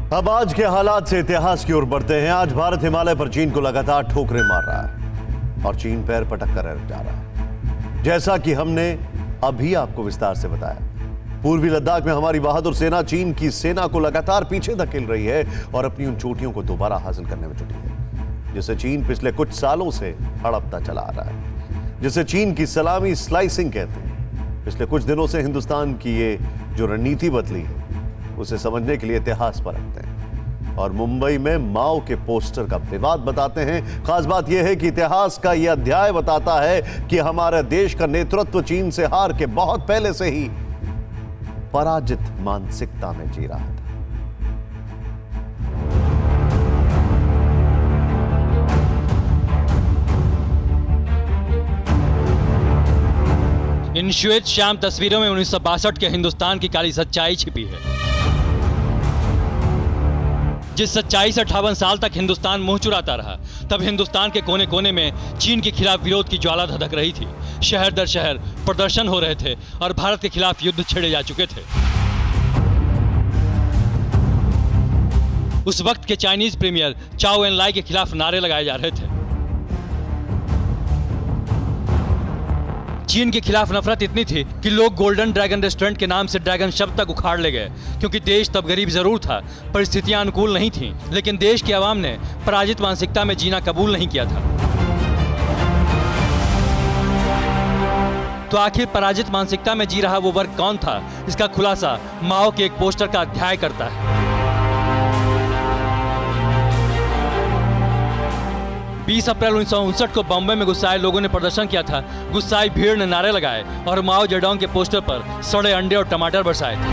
अब आज के हालात से इतिहास की ओर बढ़ते हैं। आज भारत हिमालय पर चीन को लगातार ठोकरें मार रहा है और चीन पैर पटक कर जा रहा है। जैसा कि हमने अभी आपको विस्तार से बताया, पूर्वी लद्दाख में हमारी बहादुर सेना चीन की सेना को लगातार पीछे धकेल रही है और अपनी उन चोटियों को दोबारा हासिल करने में जुटी है, जिसे चीन पिछले कुछ सालों से हड़पता चला आ रहा है, जिसे चीन की सलामी स्लाइसिंग कहते हैं। पिछले कुछ दिनों से हिंदुस्तान की ये जो रणनीति बदली है उसे समझने के लिए इतिहास पर रखते हैं और मुंबई में माओ के पोस्टर का विवाद बताते हैं। खास बात यह है कि इतिहास का यह अध्याय बताता है कि हमारे देश का नेतृत्व चीन से हार के बहुत पहले से ही पराजित मानसिकता में जी रहा था। इन श्वेत श्याम तस्वीरों में 1962 के हिंदुस्तान की काली सच्चाई छिपी है, जिस सच्चाई से 58 साल तक हिंदुस्तान मुंह चुराता रहा। तब हिंदुस्तान के कोने कोने में चीन के खिलाफ विरोध की ज्वाला धधक रही थी। शहर दर शहर प्रदर्शन हो रहे थे और भारत के खिलाफ युद्ध छेड़े जा चुके थे। उस वक्त के चाइनीज प्रीमियर चाओ एन लाई के खिलाफ नारे लगाए जा रहे थे। चीन के खिलाफ नफरत इतनी थी कि लोग गोल्डन ड्रैगन रेस्टोरेंट के नाम से ड्रैगन शब्द तक उखाड़ ले गए, क्योंकि देश तब गरीब जरूर था, परिस्थितियां अनुकूल नहीं थीं, लेकिन देश की आवाम ने पराजित मानसिकता में जीना कबूल नहीं किया था। तो आखिर पराजित मानसिकता में जी रहा वो वर्ग कौन था? इसका खुलासा माओ के एक पोस्टर का अध्याय करता है। 20 अप्रैल 1959 को बॉम्बे में गुस्साए लोगों ने प्रदर्शन किया था। गुस्साई भीड़ ने नारे लगाए और माओ जेडोंग के पोस्टर पर सड़े अंडे और टमाटर बरसाए थे।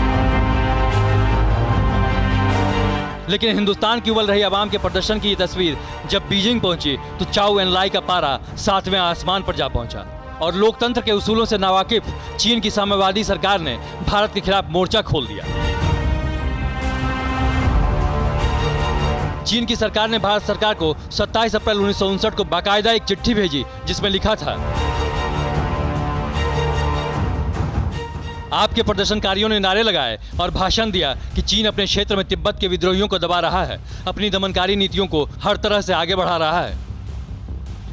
लेकिन हिंदुस्तान की उबल रही आवाम के प्रदर्शन की ये तस्वीर जब बीजिंग पहुंची तो चाओ एन लाई का पारा 7वें आसमान पर जा पहुंचा और लोकतंत्र के उसूलों से नावाकिफ चीन की साम्यवादी सरकार ने भारत के खिलाफ मोर्चा खोल दिया। चीन की सरकार ने भारत सरकार को 27 अप्रैल 1959 को बाकायदा एक चिट्ठी भेजी, जिसमें लिखा था, आपके प्रदर्शनकारियों ने नारे लगाए और भाषण दिया कि चीन अपने क्षेत्र में तिब्बत के विद्रोहियों को दबा रहा है, अपनी दमनकारी नीतियों को हर तरह से आगे बढ़ा रहा है।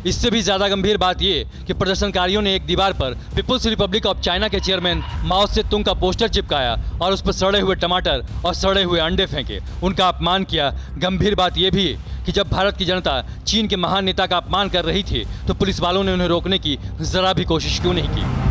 इससे भी ज्यादा गंभीर बात यह कि प्रदर्शनकारियों ने एक दीवार पर पीपुल्स रिपब्लिक ऑफ चाइना के चेयरमैन माओ से तुंग का पोस्टर चिपकाया और उस पर सड़े हुए टमाटर और सड़े हुए अंडे फेंके, उनका अपमान किया। गंभीर बात यह भी कि जब भारत की जनता चीन के महान नेता का अपमान कर रही थी तो पुलिस वालों ने उन्हें रोकने की जरा भी कोशिश क्यों नहीं की?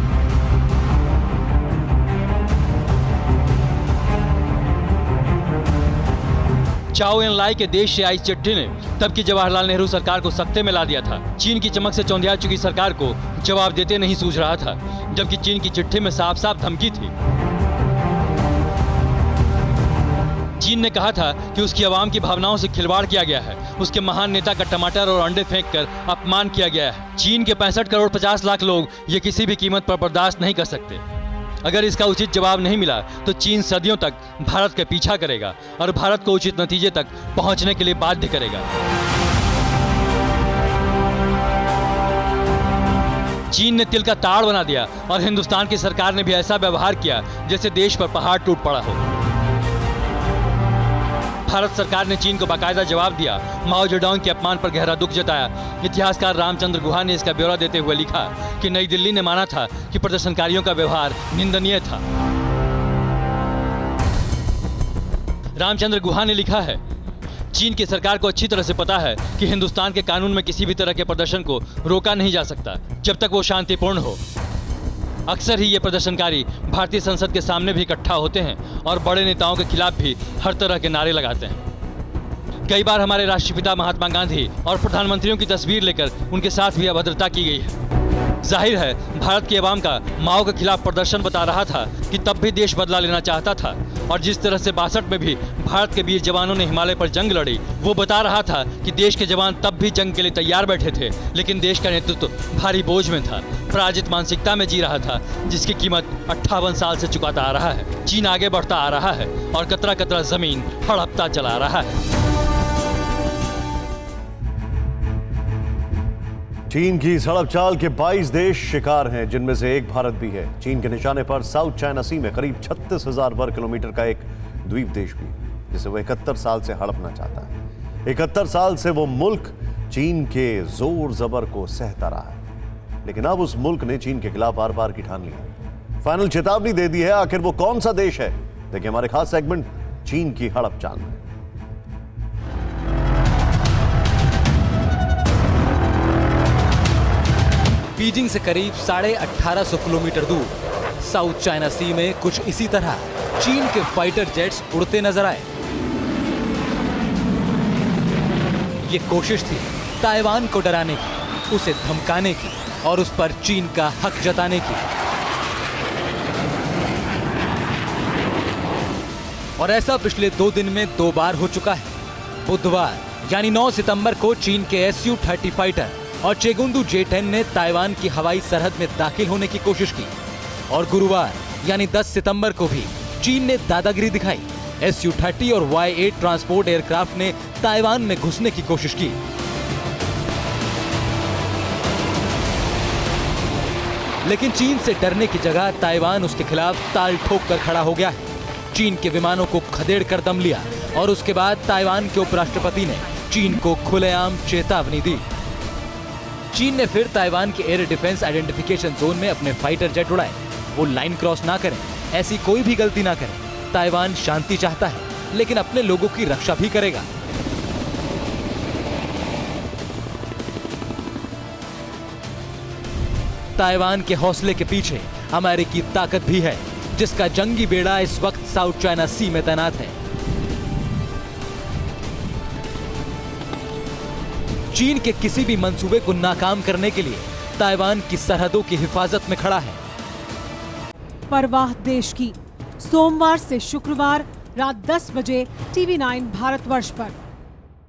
चाओ एन लाई के देश से आई चिट्ठी ने तब की जवाहरलाल नेहरू सरकार को सख्ते में ला दिया था। चीन की चमक से चौंधिया चुकी सरकार को जवाब देते नहीं सूझ रहा था, जबकि चीन की चिट्ठी में साफ साफ धमकी थी। चीन ने कहा था कि उसकी आवाम की भावनाओं से खिलवाड़ किया गया है, उसके महान नेता का टमाटर और अंडे फेंककर अपमान किया गया है। चीन के 65 करोड़ 50 लाख लोग ये किसी भी कीमत पर बर्दाश्त नहीं कर सकते। अगर इसका उचित जवाब नहीं मिला तो चीन सदियों तक भारत का पीछा करेगा और भारत को उचित नतीजे तक पहुंचने के लिए बाध्य करेगा। चीन ने तिल का ताड़ बना दिया और हिंदुस्तान की सरकार ने भी ऐसा व्यवहार किया जैसे देश पर पहाड़ टूट पड़ा हो। भारत सरकार ने चीन को बाकायदा जवाब दिया। माओ जेडोंग के अपमान पर गहरा दुख जताया। इतिहासकार रामचंद्र गुहा ने इसका ब्यौरा देते हुए लिखा कि नई दिल्ली ने माना था कि प्रदर्शनकारियों का व्यवहार निंदनीय था। रामचंद्र गुहा ने लिखा है, चीन की सरकार को अच्छी तरह से पता है कि हिंदुस्तान के कानून में किसी भी तरह के प्रदर्शन को रोका नहीं जा सकता जब तक वो शांतिपूर्ण हो। अक्सर ही ये प्रदर्शनकारी भारतीय संसद के सामने भी इकट्ठा होते हैं और बड़े नेताओं के खिलाफ भी हर तरह के नारे लगाते हैं। कई बार हमारे राष्ट्रपिता महात्मा गांधी और प्रधानमंत्रियों की तस्वीर लेकर उनके साथ भी अभद्रता की गई है। जाहिर है भारत की आवाम का माओ के खिलाफ प्रदर्शन बता रहा था कि तब भी देश बदला लेना चाहता था और जिस तरह से 62 में भी भारत के वीर जवानों ने हिमालय पर जंग लड़ी, वो बता रहा था कि देश के जवान तब भी जंग के लिए तैयार बैठे थे, लेकिन देश का नेतृत्व भारी बोझ में था, पराजित मानसिकता में जी रहा था, जिसकी कीमत 58 साल से चुकाता आ रहा है। चीन आगे बढ़ता आ रहा है और कतरा कतरा जमीन हड़पता चला रहा है। चीन की इस हड़प चाल के 22 देश शिकार हैं, जिनमें से एक भारत भी है। चीन के निशाने पर साउथ चाइना सी में करीब 36,000 वर्ग किलोमीटर का एक द्वीप देश भी। जिसे वो 71 साल से हड़पना चाहता है। 71 साल से वो मुल्क चीन के जोर जबर को सहता रहा है, लेकिन अब उस मुल्क ने चीन के खिलाफ आर पार की ठान ली है, फाइनल चेतावनी दे दी है। आखिर वो कौन सा देश है? देखिए हमारे खास सेगमेंट चीन की हड़प चाल में। बीजिंग से करीब 1850 किलोमीटर दूर साउथ चाइना सी में कुछ इसी तरह चीन के फाइटर जेट्स उड़ते नजर आए। ये कोशिश थी ताइवान को डराने की, उसे धमकाने की और उस पर चीन का हक जताने की। और ऐसा पिछले 2 दिन में 2 बार हो चुका है। बुधवार यानी 9 सितंबर को चीन के Su-30 फाइटर और चेगुंडू J-10 ने ताइवान की हवाई सरहद में दाखिल होने की कोशिश की, और गुरुवार यानी 10 सितंबर को भी चीन ने दादागिरी दिखाई। Su-30 और Y-8 ट्रांसपोर्ट एयरक्राफ्ट ने ताइवान में घुसने की कोशिश की। लेकिन चीन से डरने की जगह ताइवान उसके खिलाफ ताल ठोक कर खड़ा हो गया है। चीन के विमानों को खदेड़ कर दम लिया और उसके बाद ताइवान के उपराष्ट्रपति ने चीन को खुलेआम चेतावनी दी। चीन ने फिर ताइवान के एयर डिफेंस आइडेंटिफिकेशन जोन में अपने फाइटर जेट उड़ाए। वो लाइन क्रॉस ना करें, ऐसी कोई भी गलती ना करें। ताइवान शांति चाहता है, लेकिन अपने लोगों की रक्षा भी करेगा। ताइवान के हौसले के पीछे अमेरिकी ताकत भी है, जिसका जंगी बेड़ा इस वक्त साउथ चाइना सी में तैनात है। चीन के किसी भी मंसूबे को नाकाम करने के लिए ताइवान की सरहदों की हिफाजत में खड़ा है। परवाह देश की, सोमवार से शुक्रवार रात 10 बजे TV9 भारतवर्ष पर।